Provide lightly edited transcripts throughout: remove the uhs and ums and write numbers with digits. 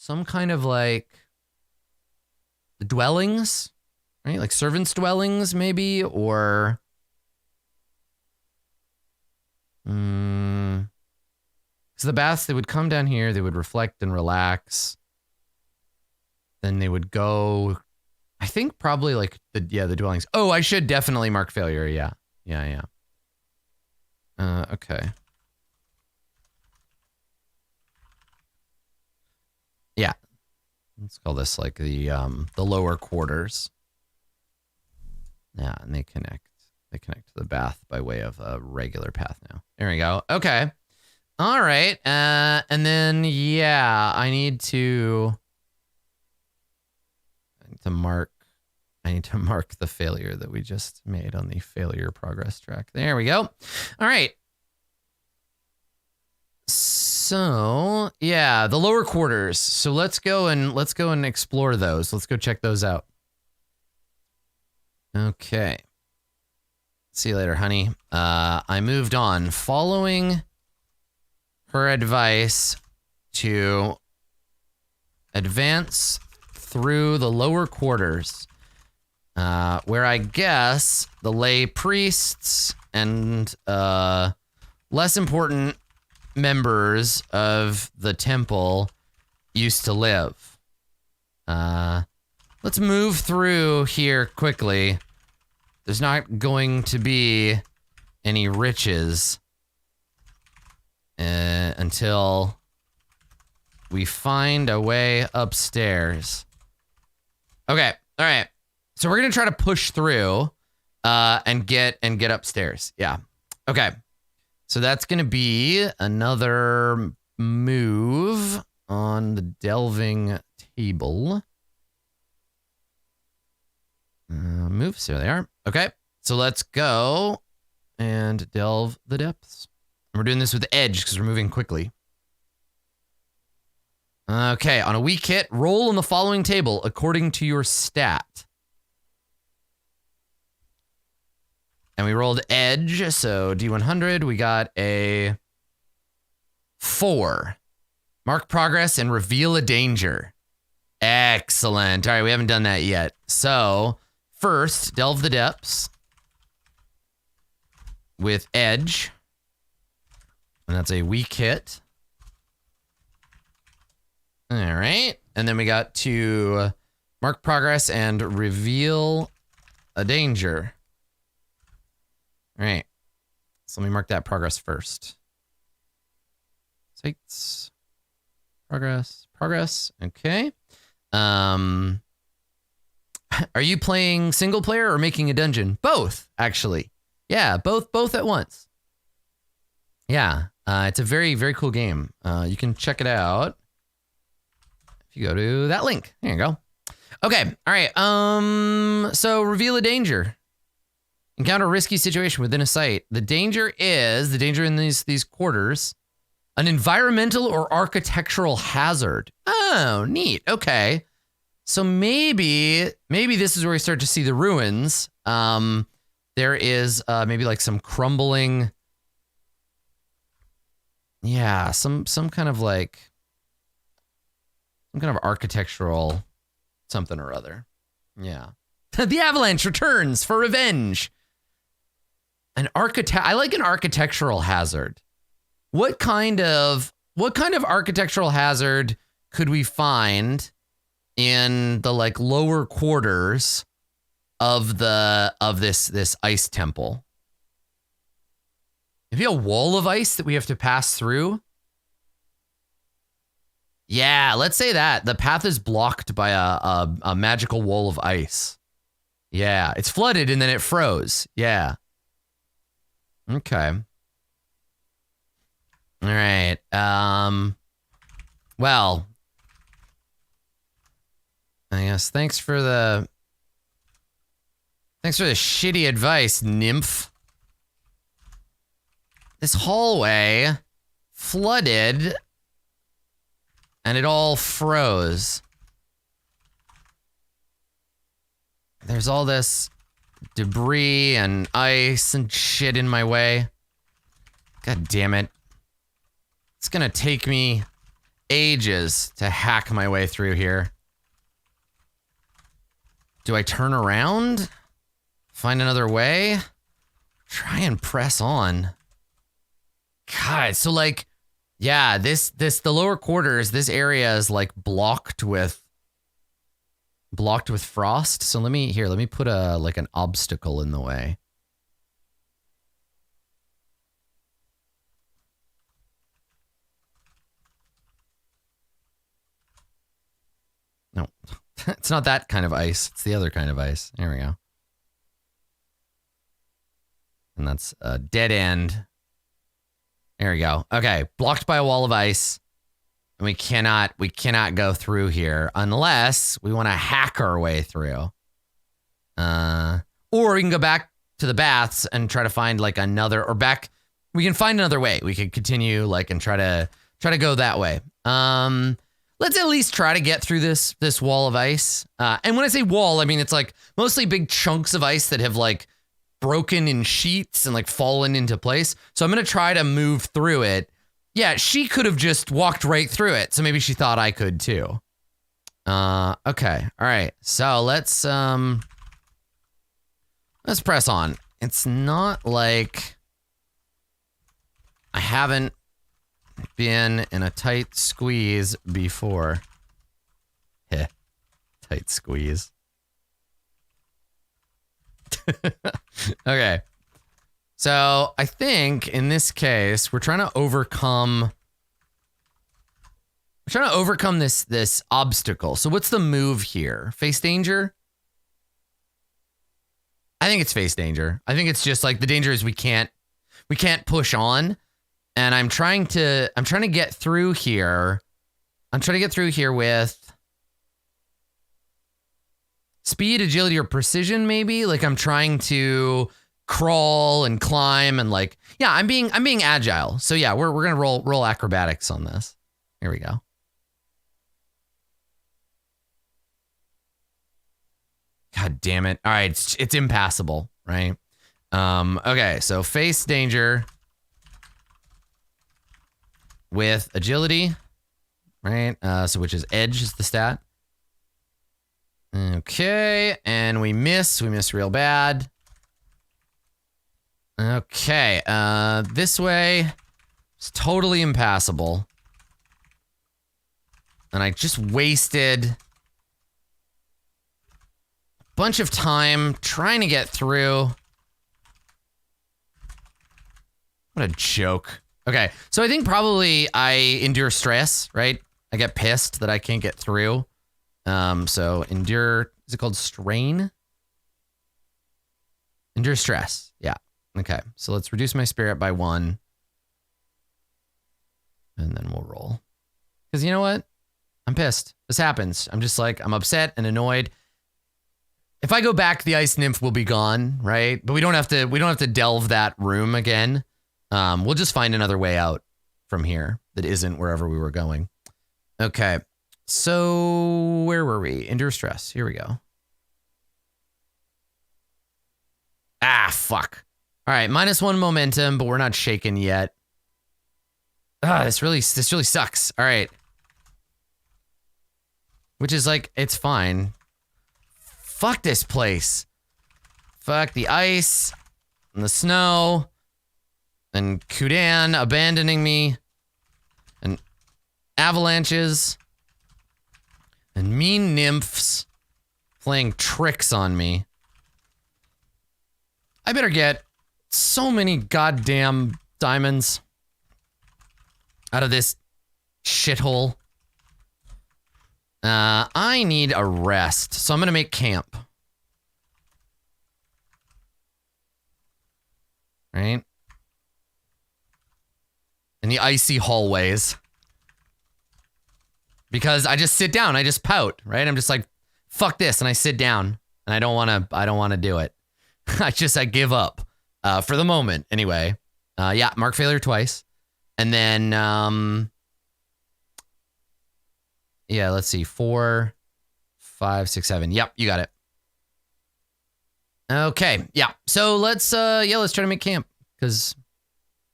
some kind of like dwellings, right? Like servants' dwellings, maybe, or so the baths, they would come down here, they would reflect and relax. Then they would go, I think probably like the dwellings. Oh, I should definitely mark failure. Yeah. Okay. Yeah. Let's call this like the lower quarters. Yeah, and they connect. They connect to the bath by way of a regular path now. There we go. Okay. All right. And then yeah, I need to mark the failure that we just made on the failure progress track. There we go. All right. So yeah, the lower quarters. So let's go and explore those. Let's go check those out. Okay. See you later, honey. I moved on following her advice to advance through the lower quarters, where I guess the lay priests and less important members of the temple used to live. Let's move through here quickly. There's not going to be any riches until we find a way upstairs. Okay, all right. So we're gonna try to push through and get upstairs. Yeah. Okay. So that's gonna be another move on the delving table. Moves, there they are. Okay, so let's go and delve the depths. And we're doing this with edge because we're moving quickly. Okay, on a weak hit, roll on the following table according to your stat. And we rolled edge, so D100, we got a 4. Mark progress and reveal a danger. Excellent. All right, we haven't done that yet. So first, delve the depths with edge. And that's a weak hit. All right. And then we got to mark progress and reveal a danger. All right. So let me mark that progress first. Sights. Progress. Okay. Are you playing single player or making a dungeon? Both, actually. Yeah, both at once. Yeah, it's a very, very cool game. You can check it out if you go to that link. There you go. Okay, all right. So reveal a danger. Encounter a risky situation within a site. The danger in these quarters, an environmental or architectural hazard. Oh, neat. Okay. So maybe this is where we start to see the ruins. There is maybe like some crumbling. Yeah, some kind of architectural something or other. Yeah. The avalanche returns for revenge. I like an architectural hazard. What kind of architectural hazard could we find in the like lower quarters of this ice temple? Maybe a wall of ice that we have to pass through? Yeah, let's say that. The path is blocked by a magical wall of ice. Yeah, it's flooded and then it froze. Yeah. Okay. All right. Well, I guess thanks for the shitty advice, nymph. This hallway flooded and it all froze. There's all this debris and ice and shit in my way. God damn it. It's gonna take me ages to hack my way through here. Do I turn around? Find another way? Try and press on. God, so like, yeah, the lower quarters, this area is like blocked with frost. So let me put like an obstacle in the way. No, it's not that kind of ice. It's the other kind of ice. There we go. And that's a dead end. There we go. Okay, blocked by a wall of ice. And we cannot go through here unless we want to hack our way through. Or we can go back to the baths and try to find like another, or back, we can find another way. We could continue like and try to go that way. Let's at least try to get through this wall of ice. And when I say wall, I mean it's like mostly big chunks of ice that have like broken in sheets and like fallen into place. So I'm going to try to move through it. Yeah, she could have just walked right through it. So maybe she thought I could too. Okay. All right. So let's press on. It's not like I haven't been in a tight squeeze before. Heh. Tight squeeze. Okay. So I think in this case, we're trying to overcome this obstacle. So what's the move here? Face danger? I think it's face danger. I think it's just like the danger is we can't push on. And I'm trying to get through here. I'm trying to get through here with speed, agility, or precision, maybe. Like I'm trying to crawl and climb and like, yeah, I'm being agile. So yeah, we're gonna roll acrobatics on this. Here we go. God damn it. All right, it's impassable, right? Okay, so face danger with agility, right? So which is edge is the stat. Okay, and we miss real bad. Okay, this way is totally impassable. And I just wasted a bunch of time trying to get through. What a joke. Okay, so I think probably I endure stress, right? I get pissed that I can't get through. So endure, is it called strain? Endure stress, yeah. Okay, so let's reduce my spirit by 1. And then we'll roll. Because you know what? I'm pissed. This happens. I'm just like, I'm upset and annoyed. If I go back, the ice nymph will be gone, right? But we don't have to delve that room again. We'll just find another way out from here that isn't wherever we were going. Okay. So where were we? Endure stress. Here we go. Ah, fuck. All right, -1 momentum, but we're not shaken yet. Ah, this really sucks. All right. Which is like, it's fine. Fuck this place. Fuck the ice and the snow and Kudan abandoning me and avalanches and mean nymphs playing tricks on me. I better get so many goddamn diamonds out of this shithole. I need a rest, so I'm gonna make camp. Right? In the icy hallways. Because I just sit down, I just pout, right? I'm just like, fuck this, and I sit down. And I don't wanna do it. I give up. For the moment, anyway. Yeah, mark failure twice. And then, yeah, let's see. 4, 5, 6, 7. Yep, you got it. Okay, yeah. So let's try to make camp.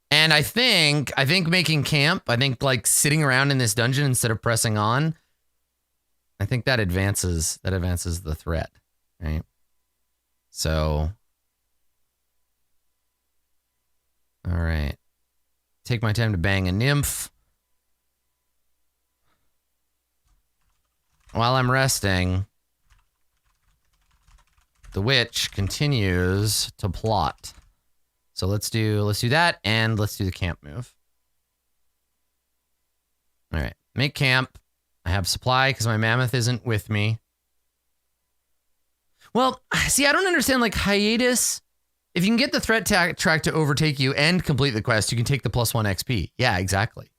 And And I think making camp, I think like sitting around in this dungeon instead of pressing on, I think that advances the threat, right? So, all right. Take my time to bang a nymph. While I'm resting, the witch continues to plot. So let's do that, and let's do the camp move. All right, make camp. I have supply because my mammoth isn't with me. Well, see, I don't understand, like, hiatus. If you can get the threat track to overtake you and complete the quest, you can take the +1 XP. Yeah, exactly.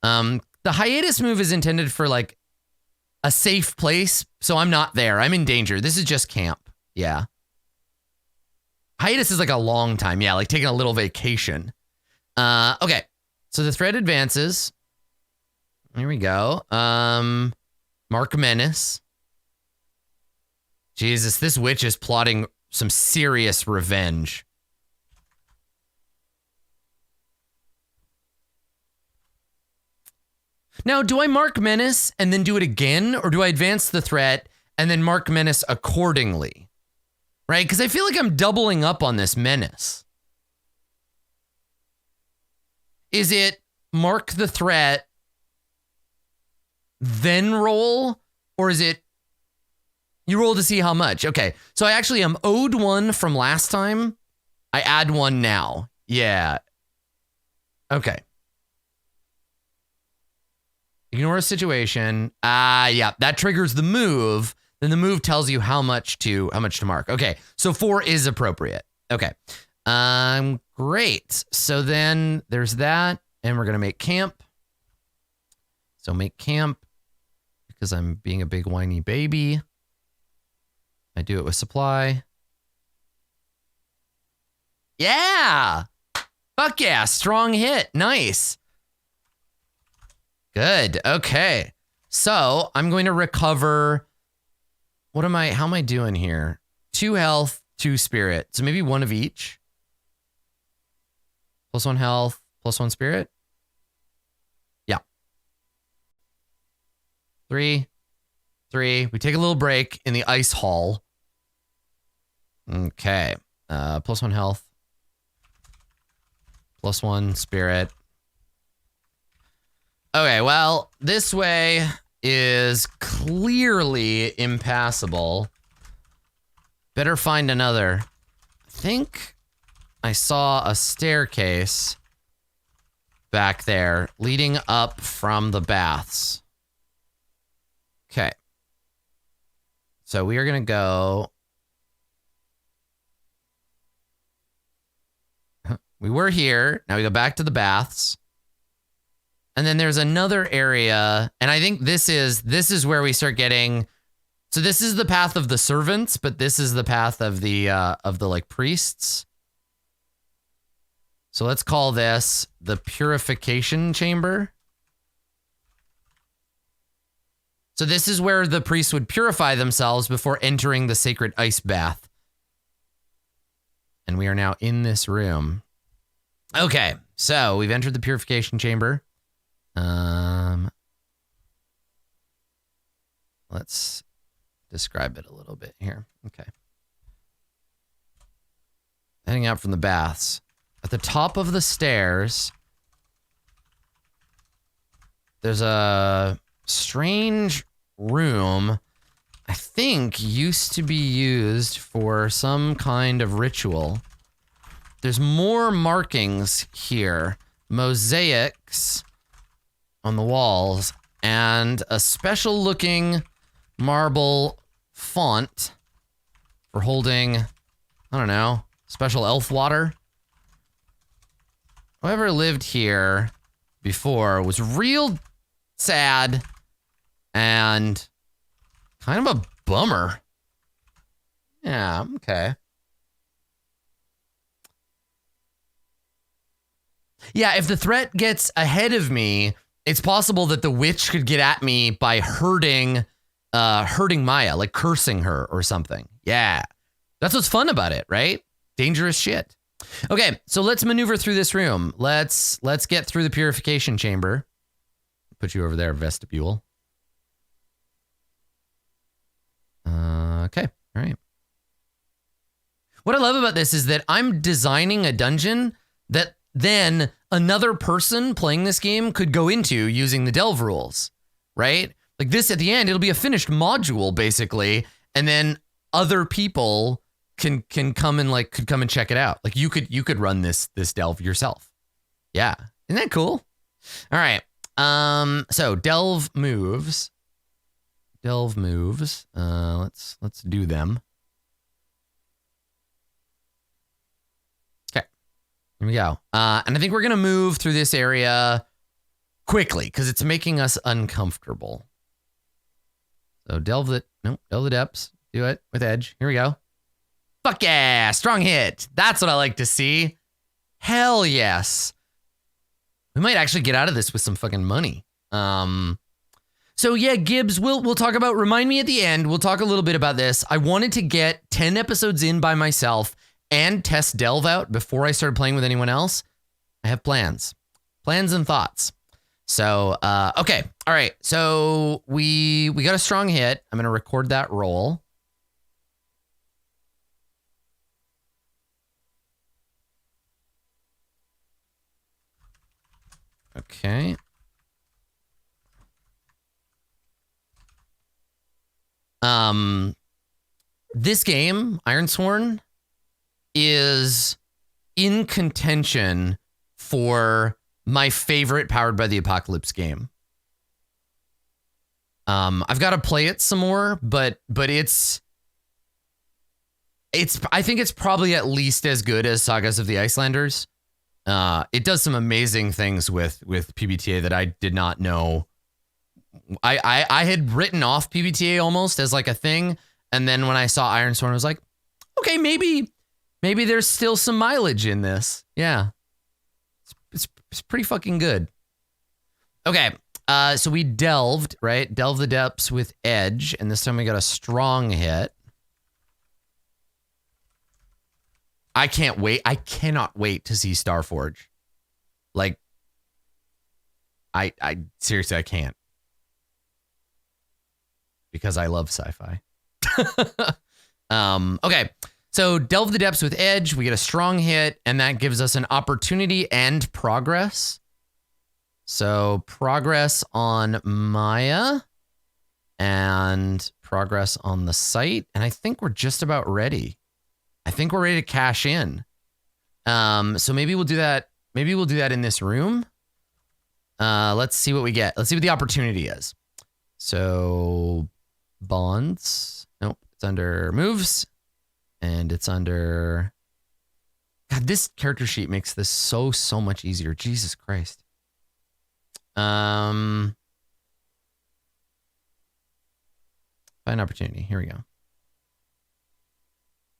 The hiatus move is intended for, like, a safe place, so I'm not there. I'm in danger. This is just camp. Yeah. Hiatus is like a long time. Yeah, like taking a little vacation. Okay. So the threat advances. Here we go. Mark Menace. Jesus, this witch is plotting some serious revenge. Now, do I mark Menace and then do it again? Or do I advance the threat and then mark Menace accordingly? Right? Because I feel like I'm doubling up on this menace. Is it mark the threat, then roll? Or is it you roll to see how much? Okay. So I actually am owed 1 from last time. I add 1 now. Yeah. Okay. Ignore a situation. Yeah, that triggers the move. Then the move tells you how much to mark. Okay, so 4 is appropriate. Okay, great. So then there's that, and we're gonna make camp. So make camp because I'm being a big whiny baby. I do it with supply. Yeah, fuck yeah, strong hit, nice. Good. Okay. So I'm going to recover. How am I doing here? 2 health, 2 spirit. So maybe 1 of each. +1 health, +1 spirit. Yeah. 3. We take a little break in the ice hall. Okay. +1 health. +1 spirit. Okay, well, this way is clearly impassable. Better find another. I think I saw a staircase back there leading up from the baths. Okay. So we are going to go. We were here. Now we go back to the baths. And then there's another area, and I think this is where we start getting. So this is the path of the servants, but this is the path of the like priests. So let's call this the purification chamber. So this is where the priests would purify themselves before entering the sacred ice bath. And we are now in this room. Okay, so we've entered the purification chamber. Let's describe it a little bit here. Okay. Heading out from the baths. At the top of the stairs, there's a strange room I think used to be used for some kind of ritual. There's more markings here. Mosaics on the walls and a special looking marble font for holding, I don't know, special elf water. Whoever lived here before was real sad and kind of a bummer. Yeah, okay. Yeah, if the threat gets ahead of me, it's possible that the witch could get at me by hurting Maya, like cursing her or something. Yeah. That's what's fun about it, right? Dangerous shit. Okay, so let's maneuver through this room. Let's get through the purification chamber. Put you over there, vestibule. Okay, all right. What I love about this is that I'm designing a dungeon that then another person playing this game could go into using the delve rules, right? Like this at the end, it'll be a finished module basically, and then other people can come and could come and check it out. Like you could run this delve yourself. Yeah, isn't that cool? All right. So delve moves. Delve moves. Let's do them. Okay, here we go. And I think we're gonna move through this area quickly because it's making us uncomfortable. So delve the depths. Do it with edge. Here we go. Fuck yeah, strong hit. That's what I like to see. Hell yes. We might actually get out of this with some fucking money. So yeah, Gibbs, we'll talk about, remind me at the end, we'll talk a little bit about this. I wanted to get 10 episodes in by myself and test Delve out before I started playing with anyone else. I have plans and thoughts. So, okay. All right. So we got a strong hit. I'm going to record that roll. Okay. This game, Ironsworn, is in contention for my favorite Powered by the Apocalypse game. I've got to play it some more, but it's I think it's probably at least as good as Sagas of the Icelanders. It does some amazing things with PBTA that I did not know. I had written off PBTA almost as like a thing, and then when I saw Ironsworn, I was like, okay, maybe there's still some mileage in this. Yeah, it's pretty fucking good. Okay, so we delved, right? Delve the depths with edge, and this time we got a strong hit. I can't wait. I cannot wait to see Starforge. Like, I seriously, I can't. Because I love sci-fi. Okay, so delve the depths with edge. We get a strong hit, and that gives us an opportunity and progress. So progress on Maya and progress on the site. And I think we're just about ready. I think we're ready to cash in. So maybe we'll do that. Maybe we'll do that in this room. Let's see what we get. Let's see what the opportunity is. So bonds. Nope. It's under moves. And it's under... God, this character sheet makes this so much easier. Jesus Christ. Find opportunity. Here we go.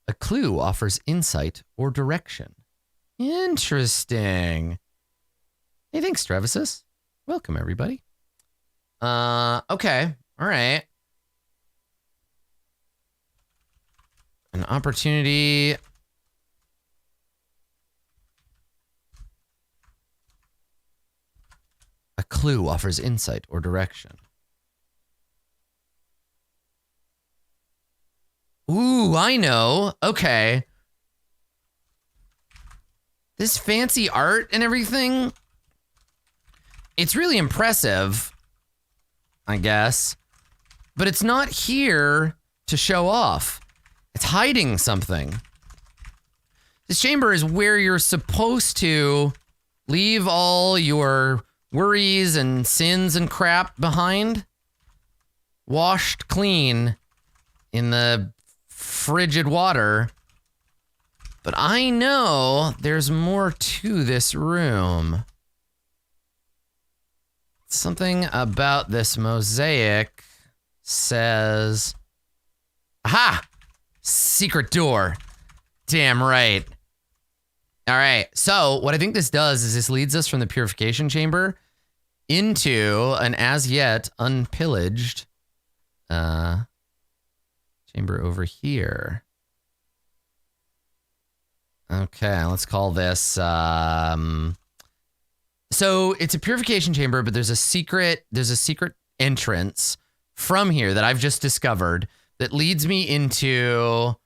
A clue offers insight or direction. Interesting. Hey, thanks, Travisus. Welcome, everybody. Okay. All right. An opportunity. A clue offers insight or direction. Ooh, I know. Okay. This fancy art and everything, it's really impressive, I guess. But it's not here to show off. It's hiding something. This chamber is where you're supposed to leave all your worries and sins and crap behind. Washed clean in the frigid water. But I know there's more to this room. Something about this mosaic says... Aha! Secret door. Damn right. All right, so what I think this does is this leads us from the purification chamber into an as yet unpillaged chamber over here. Okay, let's call this. So it's a purification chamber, but there's a secret entrance from here that I've just discovered that leads me into.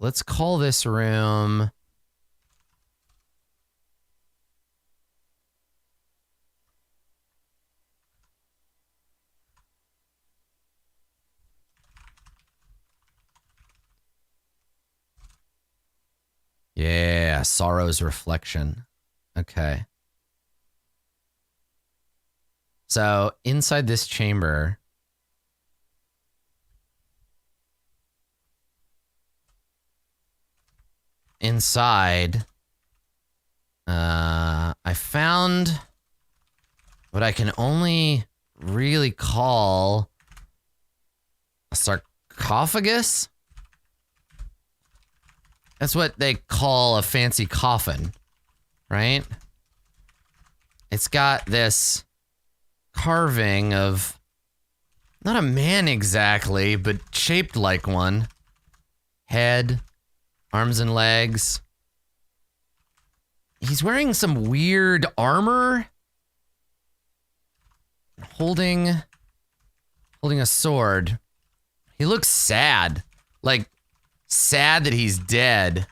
Let's call this room. Yeah, sorrow's reflection. Okay. So inside this chamber, I found what I can only really call a sarcophagus. That's what they call a fancy coffin, right? It's got this carving of not a man exactly, but shaped like one. Head, arms and legs. He's wearing some weird armor. Holding a sword. He looks sad. Like, sad that he's dead.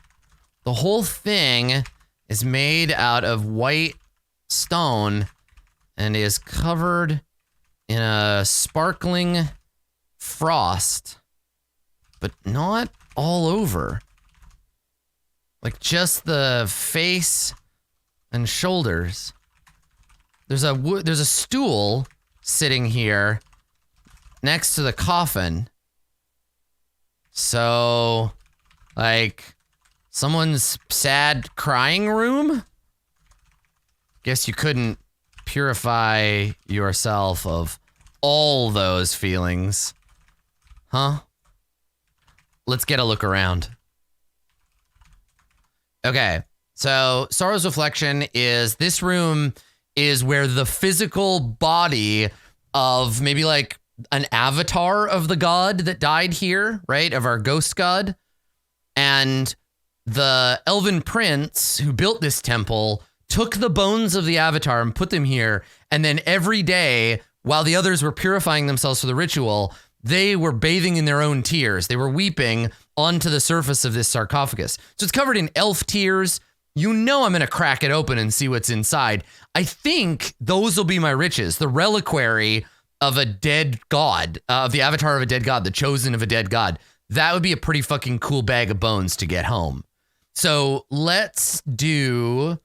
The whole thing is made out of white stone and is covered in a sparkling frost, but not all over. Like just the face and shoulders. There's a stool sitting here next to the coffin. So, like, someone's sad crying room? Guess you couldn't purify yourself of all those feelings. Huh? Let's get a look around. Okay, so Sorrow's Reflection is, this room is where the physical body of maybe like an avatar of the god that died here, right? Of our ghost god. And the elven prince who built this temple took the bones of the avatar and put them here. And then every day, while the others were purifying themselves for the ritual, they were bathing in their own tears. They were weeping onto the surface of this sarcophagus. So it's covered in elf tears. You know I'm going to crack it open and see what's inside. I think those will be my riches. The reliquary of a dead god, of the avatar of a dead god, the chosen of a dead god. That would be a pretty fucking cool bag of bones to get home. So let's do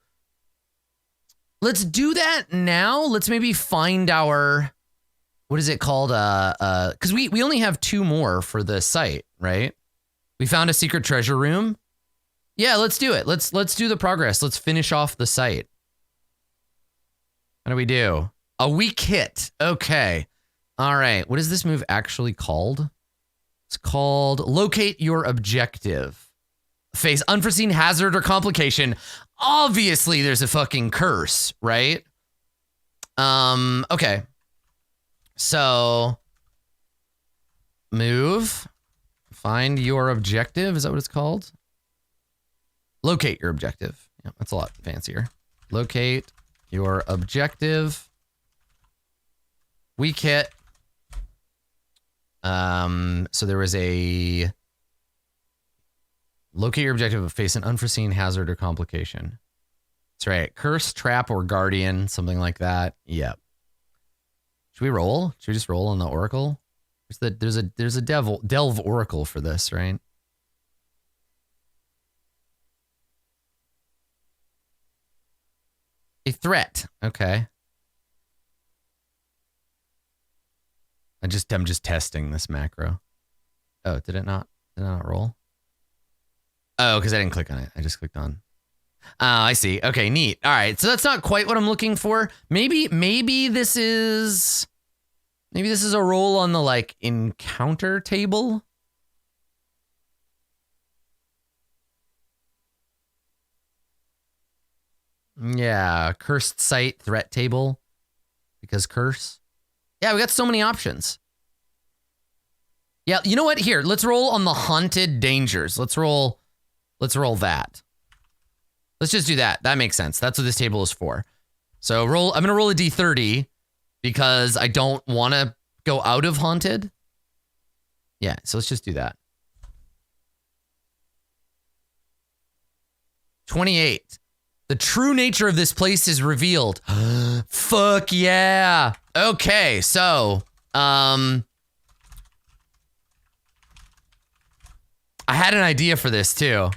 that now. Let's maybe find our, what is it called? Because we only have 2 more for the site, right? We found a secret treasure room. Yeah, let's do it. Let's do the progress. Let's finish off the site. How do we do? A weak hit. Okay. All right. What is this move actually called? It's called Locate Your Objective. Face unforeseen hazard or complication. Obviously, there's a fucking curse, right? Okay. So, move. Find your objective. Is that what it's called? Locate your objective. Yeah, that's a lot fancier. Locate your objective. Weak hit. So there was a locate your objective, face an unforeseen hazard or complication. That's right. Curse, trap, or guardian, something like that. Yep. Should we roll? Should we just roll on the oracle? There's a delve oracle for this, right? A threat. Okay. I'm just testing this macro. Oh, did it not roll? Oh, because I didn't click on it. I just clicked on. Oh, I see. Okay, neat. All right. So that's not quite what I'm looking for. Maybe this is a roll on the like encounter table. Yeah, cursed site threat table. Because curse. Yeah, we got so many options. Yeah, you know what? Here, let's roll on the haunted dangers. Let's roll that. Let's just do that. That makes sense. That's what this table is for. So I'm gonna roll a D30 because I don't want to go out of haunted. Yeah, so let's just do that. 28. The true nature of this place is revealed. Fuck yeah. Okay, so, I had an idea for this too.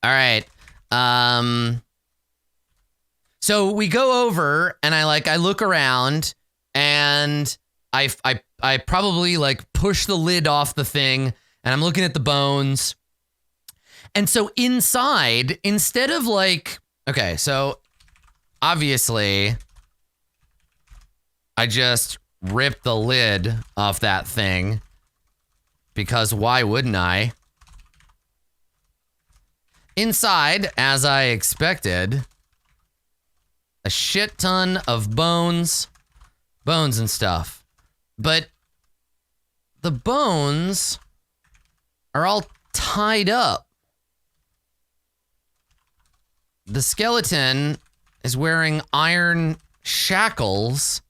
All right. So we go over and I look around and I probably like push the lid off the thing and I'm looking at the bones. And so inside, instead of like, okay, so obviously I just ripped the lid off that thing because why wouldn't I? Inside, as I expected, a shit ton of bones and stuff. But the bones are all tied up. The skeleton is wearing iron shackles,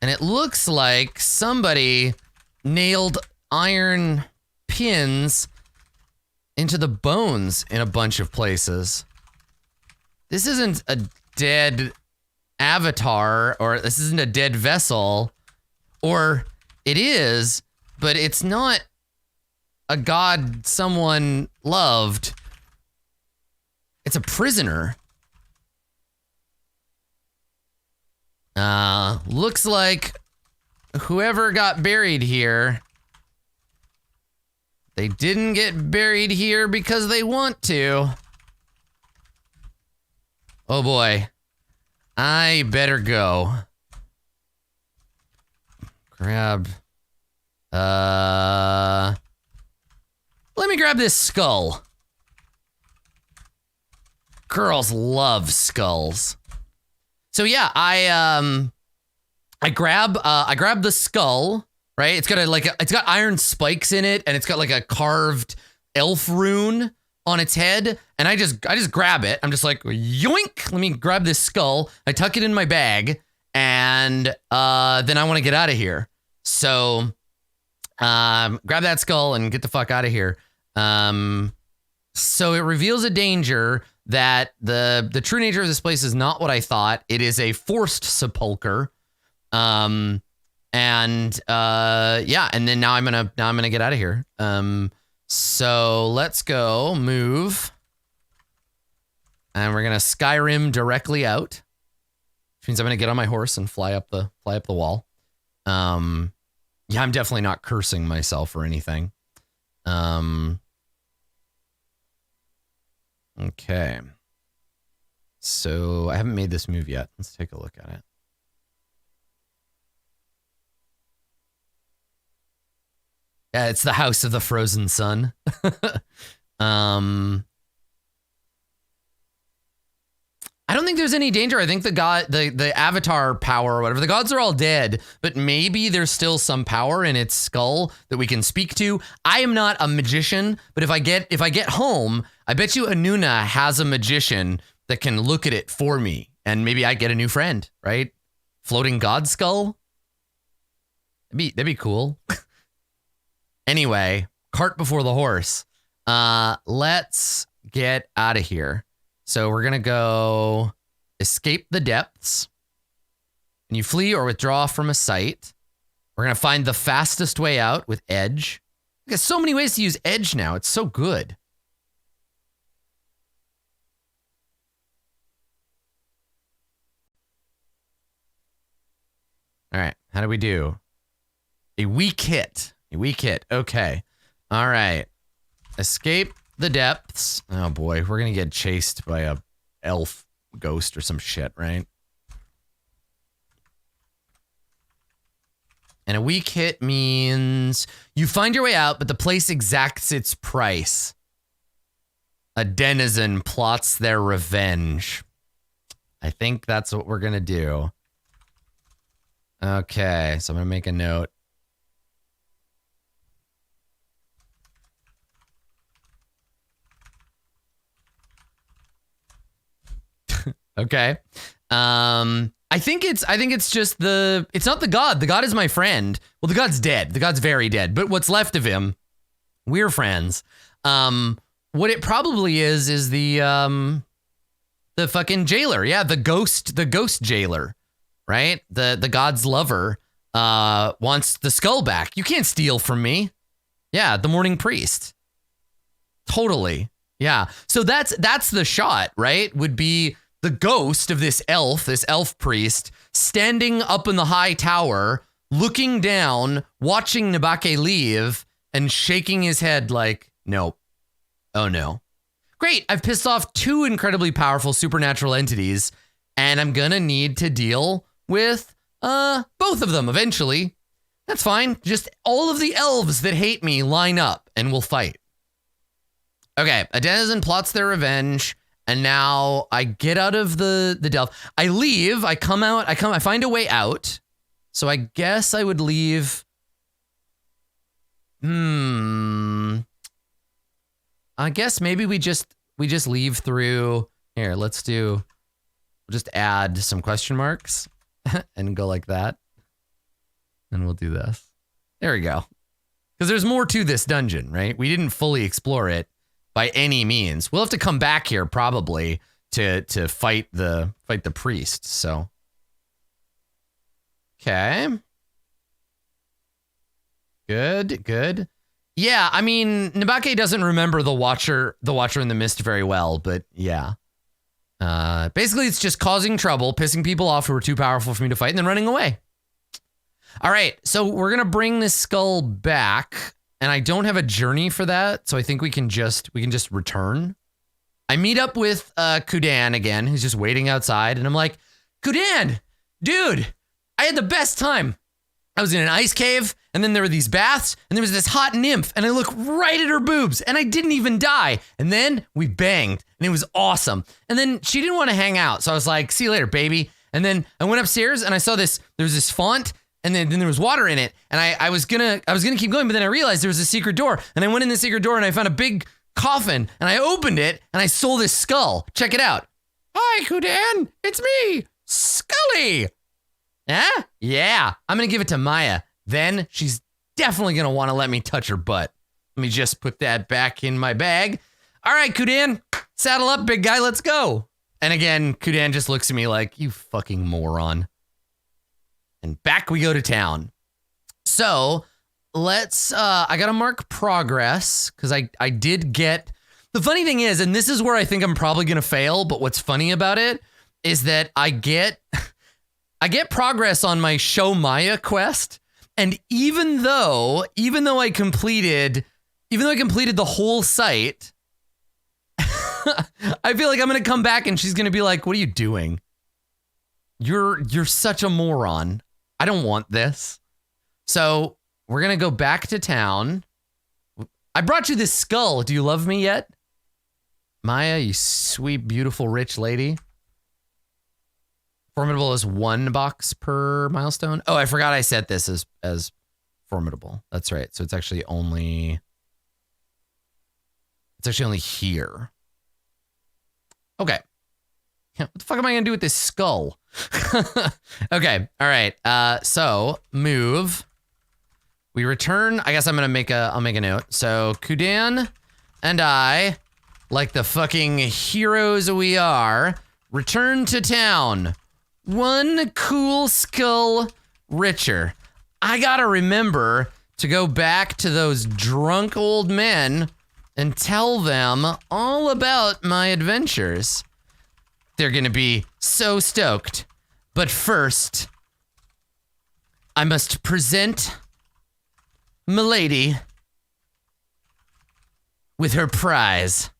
and it looks like somebody nailed iron pins into the bones in a bunch of places. This isn't a dead avatar, or this isn't a dead vessel, or it is, but it's not a god someone loved. It's a prisoner. Looks like whoever got buried here, they didn't get buried here because they want to. Oh boy. I better go. Grab. Let me grab this skull. Girls love skulls. So yeah, I grab the skull, right? It's got it's got iron spikes in it, and it's got like a carved elf rune on its head, and I just grab it. I'm just like, yoink, let me grab this skull. I tuck it in my bag, and then I want to get out of here. So grab that skull and get the fuck out of here. So it reveals a danger that the true nature of this place is not what I thought. It is a forced sepulcher. Yeah, and then now I'm gonna get out of here. So let's go move. And we're gonna Skyrim directly out. Which means I'm gonna get on my horse and fly up the wall. Yeah, I'm definitely not cursing myself or anything. Okay. So I haven't made this move yet. Let's take a look at it. Yeah, it's the House of the Frozen Sun. I don't think there's any danger. I think the avatar power or whatever, the gods are all dead, but maybe there's still some power in its skull that we can speak to. I am not a magician, but if I get home, I bet you Anuna has a magician that can look at it for me, and maybe I get a new friend, right? Floating god skull. That'd be cool. Anyway, cart before the horse. Let's get out of here. So we're going to go escape the depths. And you flee or withdraw from a site. We're going to find the fastest way out with edge. There's so many ways to use edge now. It's so good. All right. How do we do? A weak hit. A weak hit. Okay. All right. Escape the depths. Oh boy, we're gonna get chased by a elf ghost or some shit, right? And a weak hit means you find your way out, but the place exacts its price. A denizen plots their revenge. I think that's what we're gonna do. Okay, so I'm gonna make a note. Okay. I think it's just it's not the god. The god is my friend. Well, the god's dead. The god's very dead. But what's left of him, we're friends. What it probably is the fucking jailer. Yeah, the ghost jailer, right? The god's lover wants the skull back. You can't steal from me. Yeah, the morning priest. Totally. Yeah. So that's the shot, right? Would be the ghost of this elf priest, standing up in the high tower, looking down, watching Nabake leave, and shaking his head like, nope. Oh no. Great, I've pissed off 2 incredibly powerful supernatural entities, and I'm gonna need to deal with both of them eventually. That's fine. Just all of the elves that hate me line up, and we'll fight. Okay, a denizen plots their revenge. And now I get out of the delve. I leave. I come out. I find a way out. So I guess I would leave. I guess maybe we just leave through here. We'll just add some question marks and go like that. And we'll do this. There we go. Because there's more to this dungeon, right? We didn't fully explore it by any means. We'll have to come back here probably to fight the priest. So, okay, good. Yeah, I mean, Nabake doesn't remember the Watcher in the Mist very well, but yeah. Basically, it's just causing trouble, pissing people off who are too powerful for me to fight, and then running away. All right, so we're gonna bring this skull back. And I don't have a journey for that, so I think we can just return. I meet up with Kudan again, who's just waiting outside, and I'm like, Kudan, dude, I had the best time. I was in an ice cave, and then there were these baths, and there was this hot nymph, and I look right at her boobs, and I didn't even die. And then we banged, and it was awesome. And then she didn't want to hang out, so I was like, see you later, baby. And then I went upstairs, and I saw there was this font, and then there was water in it, and I was gonna keep going, but then I realized there was a secret door, and I went in the secret door, and I found a big coffin, and I opened it, and I stole this skull. Check it out. Hi, Kudan, it's me, Scully. Huh? Yeah, I'm gonna give it to Maya. Then she's definitely gonna want to let me touch her butt. Let me just put that back in my bag. All right, Kudan, saddle up, big guy, let's go. And again, Kudan just looks at me like, you fucking moron. And back we go to town. So let's, I gotta mark progress because I did get, the funny thing is, and this is where I think I'm probably gonna fail, but what's funny about it is that I get progress on my Show Maya quest. And even though I completed the whole site, I feel like I'm gonna come back and she's gonna be like, what are you doing? You're such a moron. I don't want this. So we're going to go back to town. I brought you this skull. Do you love me yet? Maya, you sweet, beautiful, rich lady. Formidable is 1 box per milestone. Oh, I forgot I set this as formidable. That's right. So it's actually only here. Okay. What the fuck am I going to do with this skull? Okay. All right. So move. We return. I guess I'll make a note. So Kudan and I, like the fucking heroes we are, return to town. 1 cool skull richer. I gotta remember to go back to those drunk old men and tell them all about my adventures. They're gonna be so stoked. But first, I must present Milady with her prize.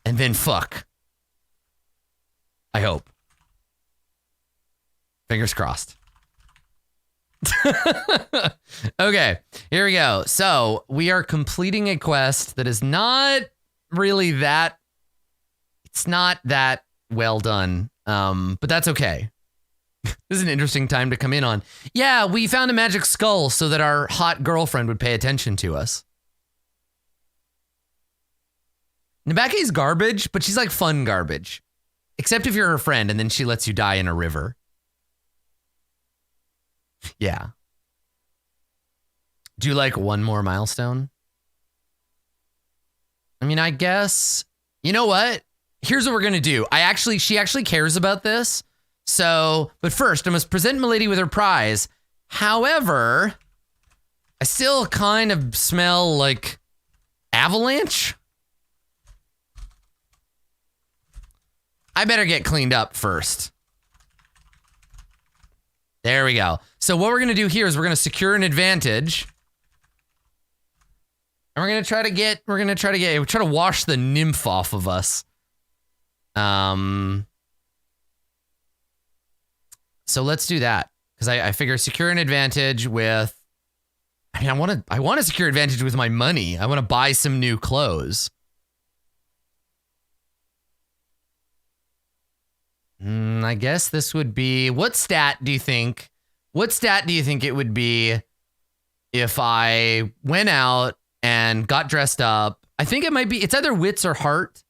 And then fuck. I hope. Fingers crossed. Okay, here we go. So we are completing a quest that is not really that, it's not that well done. But that's okay. This is an interesting time to come in on. Yeah, we found a magic skull so that our hot girlfriend would pay attention to us. Nabake's garbage, but she's like fun garbage. Except if you're her friend and then she lets you die in a river. Yeah. Do you like one more milestone? I mean, I guess, you know what? Here's what we're going to do. She actually cares about this. So, but first I must present Milady with her prize. However, I still kind of smell like avalanche. I better get cleaned up first. There we go. So what we're going to do here is we're going to secure an advantage. And we're going to try to wash the nymph off of us. So let's do that. Because I figure secure an advantage with, I mean, I want to secure advantage with my money. I want to buy some new clothes. I guess this would be, what stat do you think it would be if I went out and got dressed up? I think it might be, it's either wits or heart.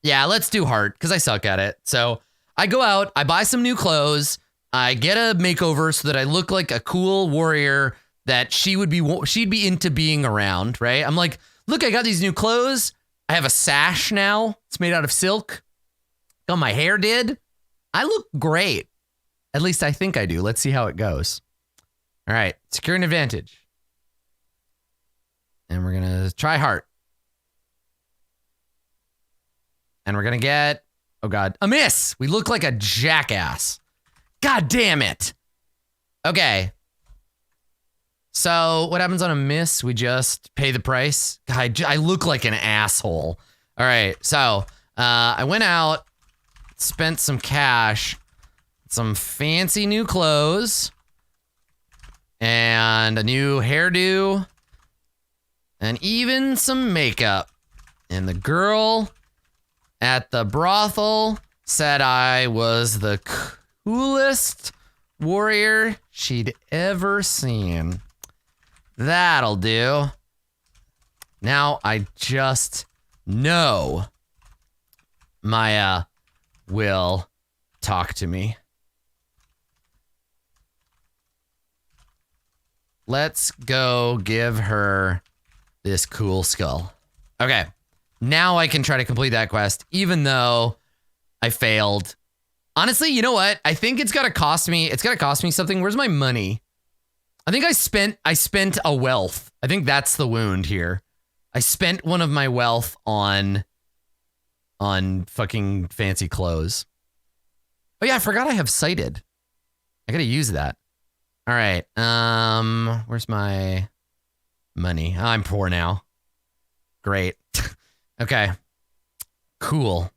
Yeah, let's do heart because I suck at it. So I go out, I buy some new clothes, I get a makeover so that I look like a cool warrior that she'd be into being around, right? I'm like, look, I got these new clothes. I have a sash now. It's made out of silk. Got my hair did. I look great. At least I think I do. Let's see how it goes. All right, secure an advantage. And we're going to try heart. And we're going to get, oh God, a miss. We look like a jackass. God damn it. Okay. So what happens on a miss? We just pay the price. God, I look like an asshole. All right. So I went out, spent some cash, some fancy new clothes, and a new hairdo, and even some makeup. And the girl at the brothel said I was the coolest warrior she'd ever seen. That'll do. Now I just know Maya will talk to me. Let's go give her this cool skull. Okay. Now I can try to complete that quest, even though I failed. Honestly, you know what? I think it's gotta cost me something. Where's my money? I think I spent a wealth. I think that's the wound here. I spent one of my wealth on fucking fancy clothes. Oh yeah, I forgot I have sighted. I gotta use that. All right. Where's my money? I'm poor now. Great. Okay. Cool.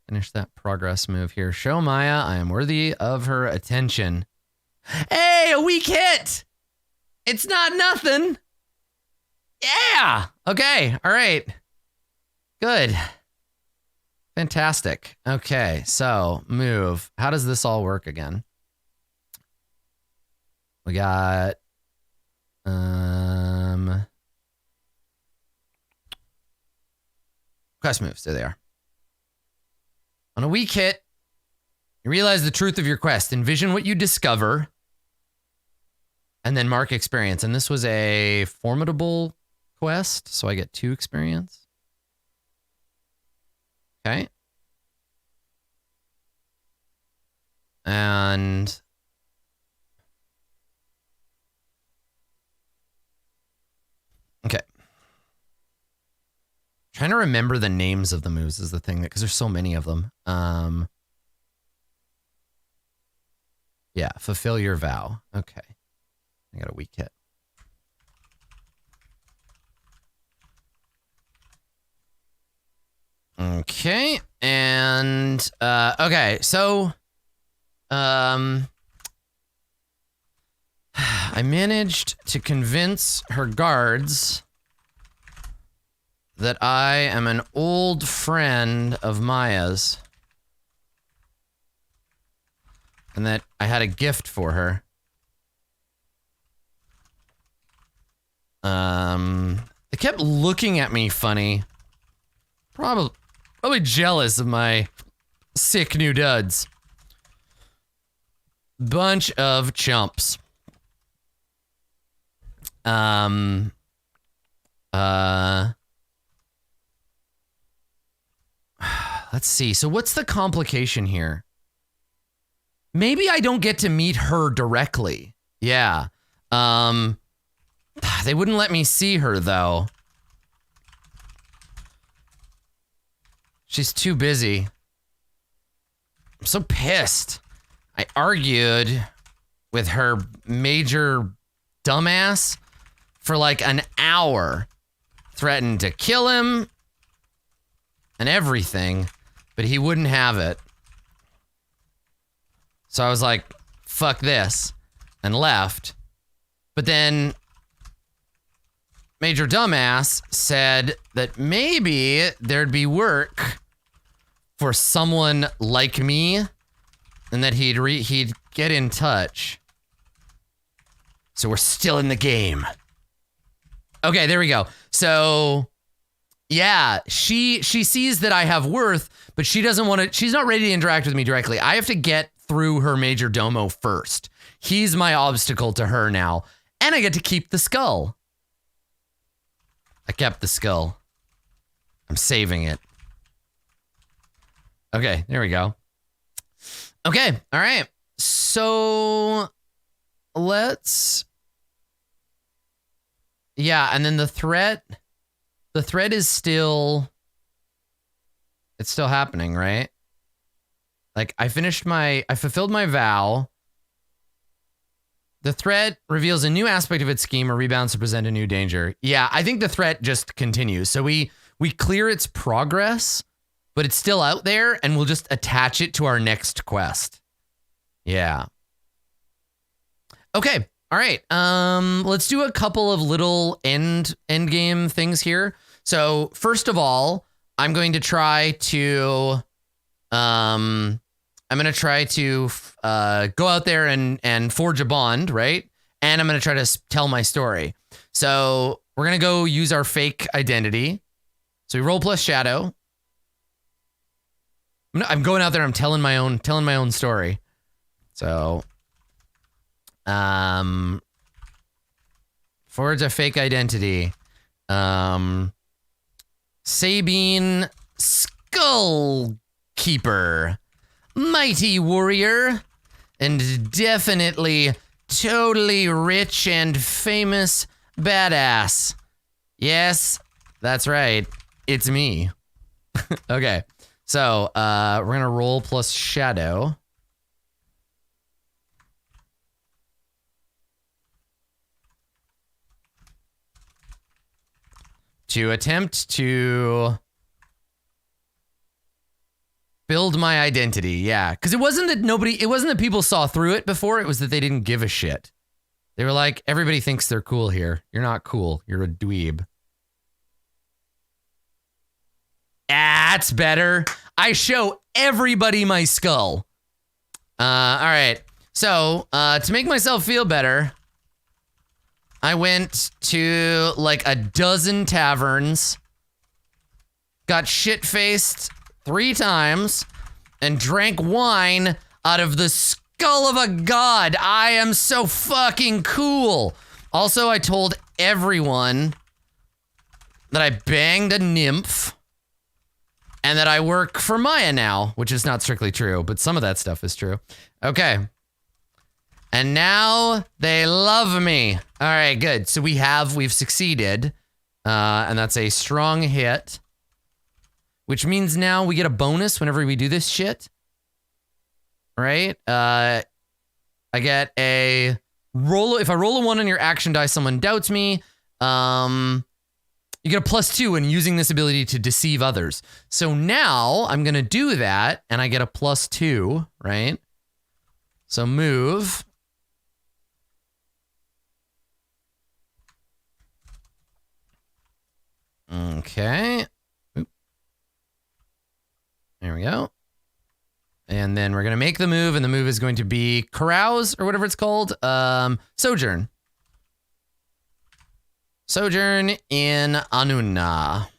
Finish that progress move here. Show Maya I am worthy of her attention. Hey, a weak hit! It's not nothing. Yeah! Okay, all right. Good. Fantastic. Okay, so move. How does this all work again? We got... quest moves. There they are. On a weak hit, you realize the truth of your quest. Envision what you discover. And then mark experience. And this was a formidable quest, so I get 2 experience. Okay. And... okay. Trying to remember the names of the moves is the thing, because there's so many of them. Yeah, fulfill your vow. Okay. I got a weak hit. Okay, and okay, so I managed to convince her guards that I am an old friend of Maya's. and that I had a gift for her. They kept looking at me funny. Probably jealous of my sick new duds. Bunch of chumps. Let's see. So what's the complication here? Maybe I don't get to meet her directly. Yeah. They wouldn't let me see her though. She's too busy. I'm so pissed. I argued with her major dumbass for like an hour. Threatened to kill him and everything, but he wouldn't have it. So I was like, fuck this, and left. But then Major Dumbass said that maybe there'd be work for someone like me and that he'd get in touch. So we're still in the game. Okay, there we go. So yeah, she sees that I have worth, but she doesn't want to, she's not ready to interact with me directly. I have to get through her major domo first. He's my obstacle to her now. And I get to keep the skull. I kept the skull. I'm saving it. Okay, there we go. Okay, all right. So let's... Yeah, and then the threat is still... It's still happening, right? Like, I fulfilled my vow. The threat reveals a new aspect of its scheme or rebounds to present a new danger. Yeah, I think the threat just continues. So we clear its progress, but it's still out there, and we'll just attach it to our next quest. Yeah. Okay. All right. Let's do a couple of little end game things here. So first of all, I'm going to try to go out there and forge a bond, right? And I'm going to try to tell my story. So we're going to go use our fake identity. So we roll plus shadow. I'm going out there. I'm telling my own story. So, forge a fake identity. Sabine Skull Keeper. Mighty warrior. And definitely totally rich and famous badass. Yes, that's right. It's me. Okay. So, we're gonna roll plus shadow. To attempt to build my identity, yeah. Because it wasn't that people saw through it before, it was that they didn't give a shit. They were like, everybody thinks they're cool here. You're not cool. You're a dweeb. That's better. I show everybody my skull. All right. So, to make myself feel better, I went to like a dozen taverns, got shit-faced 3 times, and drank wine out of the skull of a god. I am so fucking cool. Also, I told everyone that I banged a nymph and that I work for Maya now, which is not strictly true, but some of that stuff is true. Okay. And now they love me. All right, good. So we've succeeded. And that's a strong hit. Which means now we get a bonus whenever we do this shit. Right? I get a roll. If I roll a 1 on your action die, someone doubts me. You get a +2 when using this ability to deceive others. So now I'm going to do that and I get a +2, right? So move. Okay. Oop. There we go. And And then we're going to make the move, and the move is going to be carouse or whatever it's called. Sojourn. Sojourn in Anunna.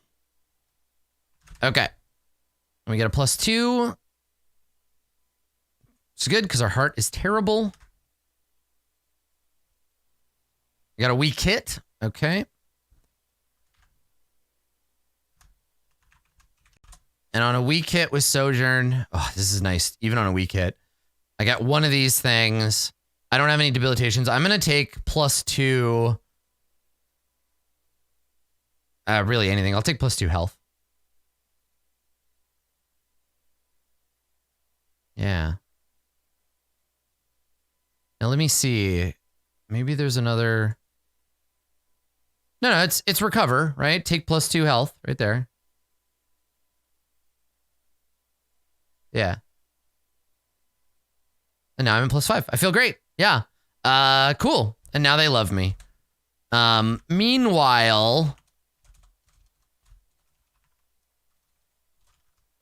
Okay. We get a +2. It's good because our heart is terrible. We got a weak hit. Okay. And on a weak hit with Sojourn, oh, this is nice. Even on a weak hit, I got one of these things. I don't have any debilitations. I'm going to take +2. Really anything. I'll take +2 health. Yeah. Now let me see. Maybe there's another. No, it's recover, right? Take +2 health right there. Yeah. And now I'm in +5. I feel great. Yeah. Cool. And now they love me. Meanwhile,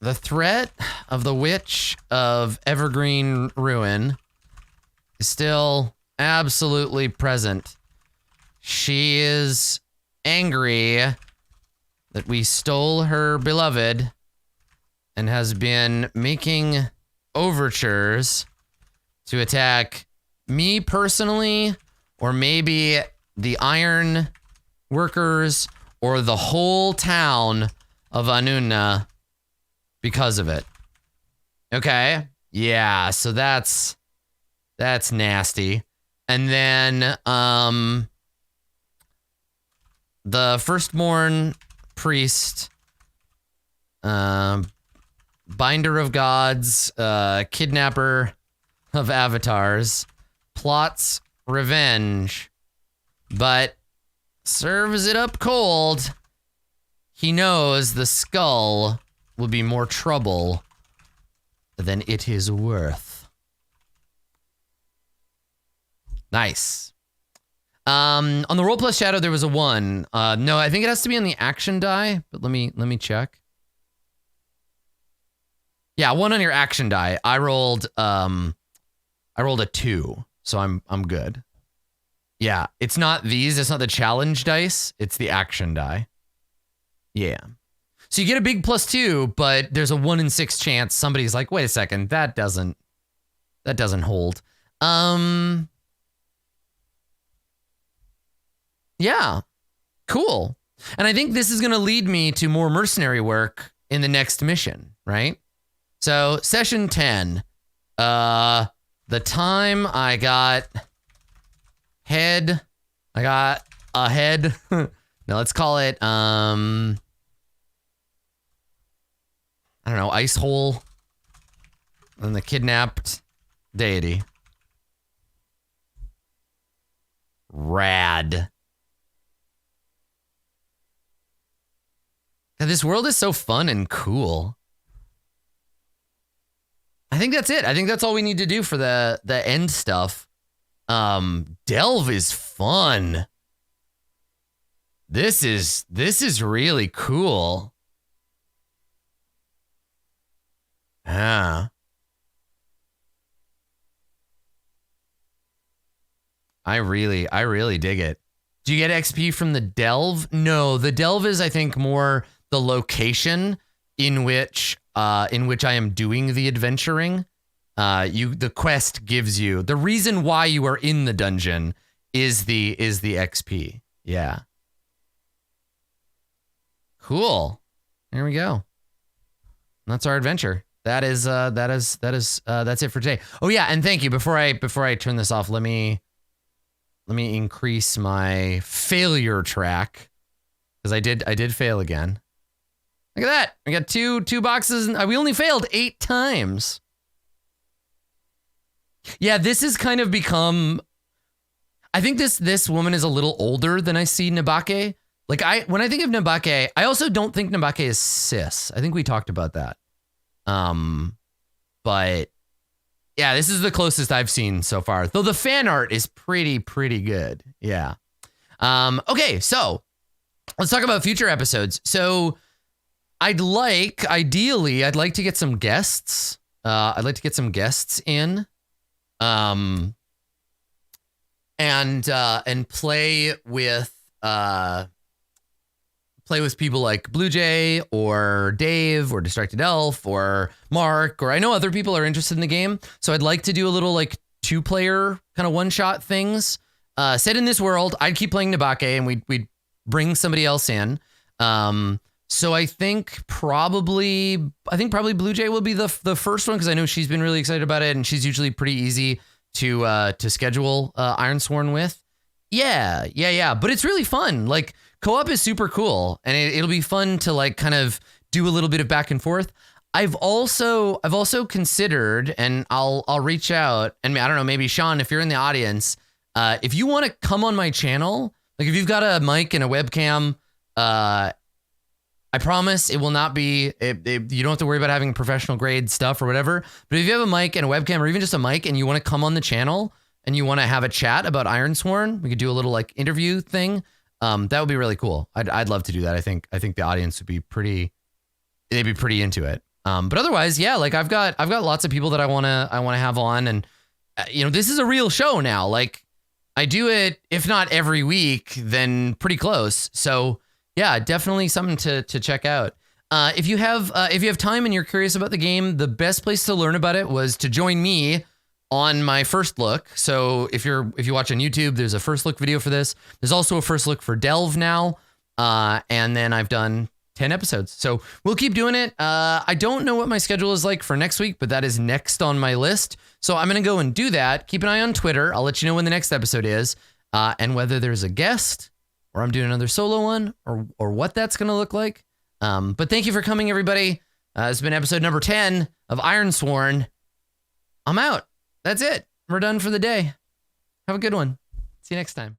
the threat of the Witch of Evergreen Ruin is still absolutely present. She is angry that we stole her beloved and has been making overtures to attack me personally, or maybe the iron workers, or the whole town of Anunna because of it. Okay. Yeah, so that's nasty. And then the firstborn priest, binder of gods, kidnapper of avatars, plots revenge, but serves it up cold. He knows the skull will be more trouble than it is worth. Nice. On the roll plus shadow, there was a 1. No, I think it has to be on the action die, but let me check. Yeah, 1 on your action die. I rolled a 2, so I'm good. Yeah, it's not these, it's not the challenge dice, it's the action die. Yeah. So you get a big +2, but there's a 1 in 6 chance somebody's like, wait a second, that doesn't hold. Yeah, cool. And I think this is going to lead me to more mercenary work in the next mission, right? So session 10, the time I got a head. Now let's call it, I don't know, ice hole and the kidnapped deity. Rad. God, this world is so fun and cool. I think that's it. I think that's all we need to do for the end stuff. Delve is fun. This is really cool. Yeah. I really dig it. Do you get XP from the delve? No, the delve is, I think, more the location in which I am doing the adventuring. The quest gives you the reason why you are in the dungeon is the XP. Yeah. Cool. There we go. That's our adventure. That's it for today. Oh yeah, and thank you. Before I turn this off, let me increase my failure track, because I did fail again. Look at that. I got two boxes, and we only failed 8 times. Yeah, this has kind of become, I think this woman is a little older than I see Nabake. Like when I think of Nabake, I also don't think Nabake is cis. I think we talked about that. But yeah, this is the closest I've seen so far. Though the fan art is pretty good. Yeah. Okay, so let's talk about future episodes. So ideally, I'd like to get some guests I'd like to get some guests in, and play with people like Blue Jay or Dave or Distracted Elf or Mark, or I know other people are interested in the game. So I'd like to do a little like 2-player kind of one-shot things. Set in this world, I'd keep playing Nabake and we'd bring somebody else in. So I think probably Blue Jay will be the first one, because I know she's been really excited about it, and she's usually pretty easy to schedule Ironsworn with. Yeah. But it's really fun. Like, co-op is super cool, and it'll be fun to like kind of do a little bit of back and forth. I've also considered, and I'll reach out, and I don't know, maybe Sean, if you're in the audience, if you want to come on my channel, like if you've got a mic and a webcam, I promise it will not be, you don't have to worry about having professional grade stuff or whatever. But if you have a mic and a webcam, or even just a mic, and you want to come on the channel and you want to have a chat about Ironsworn, we could do a little like interview thing. That would be really cool. I'd love to do that. I think the audience would be they'd be pretty into it. But otherwise, yeah, like I've got lots of people that I want to have on, and this is a real show now. Like, I do it, if not every week, then pretty close. So yeah, definitely something to check out. If you have time and you're curious about the game, the best place to learn about it was to join me on my first look. So if you watch on YouTube, there's a first look video for this. There's also a first look for Delve now. And then I've done 10 episodes. So we'll keep doing it. I don't know what my schedule is like for next week, but that is next on my list. So I'm going to go and do that. Keep an eye on Twitter. I'll let you know when the next episode is, and whether there's a guest, or I'm doing another solo one, or what that's going to look like. But thank you for coming, everybody. It's been episode number 10 of Ironsworn. I'm out. That's it. We're done for the day. Have a good one. See you next time.